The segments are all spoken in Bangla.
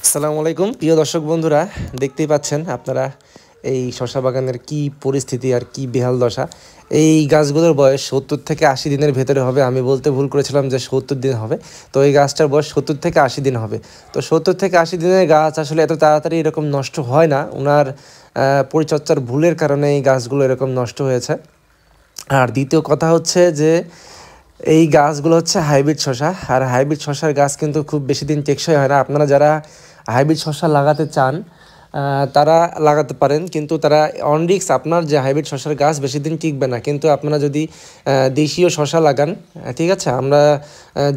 আসসালামু আলাইকুম প্রিয় দর্শক বন্ধুরা, দেখতেই পাচ্ছেন আপনারা এই শশা বাগানের কি পরিস্থিতি আর কি বেহাল দশা। এই গাছগুলোর বয়স 70 থেকে 80 দিনের ভেতরে হবে। আমি বলতে ভুল করেছিলাম যে 70 দিন হবে। তো এই গাছটার বয়স 70 থেকে 80 দিন হবে। তো 70 থেকে 80 দিনের গাছ আসলে এত তাড়াতাড়ি এরকম নষ্ট হয় না। ওনার পরিচর্যার ভুলের কারণে এই গাছগুলো এরকম নষ্ট হয়েছে। আর দ্বিতীয় কথা হচ্ছে যে এই গাছগুলো হচ্ছে হাইব্রিড শসা, আর হাইব্রিড শসার গাছ কিন্তু খুব বেশি দিন টেকসই হয় না। আপনারা যারা হাইব্রিড শসা লাগাতে চান তারা লাগাতে পারেন, কিন্তু তারা অন রিস্ক। আপনার যে হাইব্রিড শসার গাছ বেশি দিন টিকবে না, কিন্তু আপনারা যদি দেশীয় শসা লাগান, ঠিক আছে, আমরা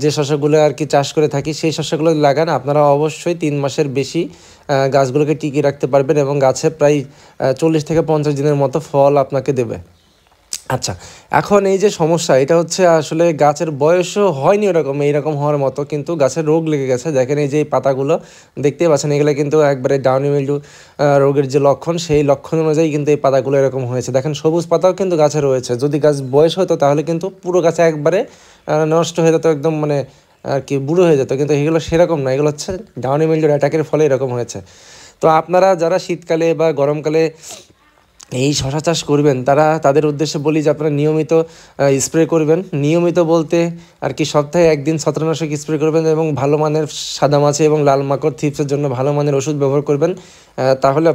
যে শসাগুলো আর কি চাষ করে থাকি সেই শসাগুলো লাগান, আপনারা অবশ্যই 3 মাসের বেশি গাছগুলোকে টিকিয়ে রাখতে পারবেন এবং গাছে প্রায় 40 থেকে 50 দিনের মতো ফল আপনাকে দেবে। আচ্ছা, এখন এই যে সমস্যা, এটা হচ্ছে আসলে গাছের বয়সও হয়নি ওরকম এইরকম হওয়ার মতো, কিন্তু গাছের রোগ লেগে গেছে। দেখেন এই যে এই পাতাগুলো দেখতেই পাচ্ছেন, এগুলো কিন্তু একবারে ডাউনি মিল্ডু রোগের যে লক্ষণ, সেই লক্ষণ অনুযায়ী কিন্তু এই পাতাগুলো এরকম হয়েছে। দেখেন সবুজ পাতাও কিন্তু গাছে রয়েছে। যদি গাছ বয়স হতো তাহলে কিন্তু পুরো গাছে একবারে নষ্ট হয়ে যেত, একদম মানে আর কি বুড়ো হয়ে যেত, কিন্তু এগুলো সেরকম না। এগুলো হচ্ছে ডাউনি মিল্ডুর অ্যাটাকের ফলে এরকম হয়েছে। তো আপনারা যারা শীতকালে বা গরমকালে এই শশা চাষ করবেন তাদের উদ্দেশ্যে বলি যে আপনারা নিয়মিত স্প্রে করবেন। নিয়মিত বলতে আর কি সপ্তাহে একদিন ছত্রাকনাশক স্প্রে করবেন এবং ভালো মানের সাদামাছি এবং লাল মাকড় থিপসের জন্য ভালো মানের ওষুধ ব্যবহার করবেন। তাহলে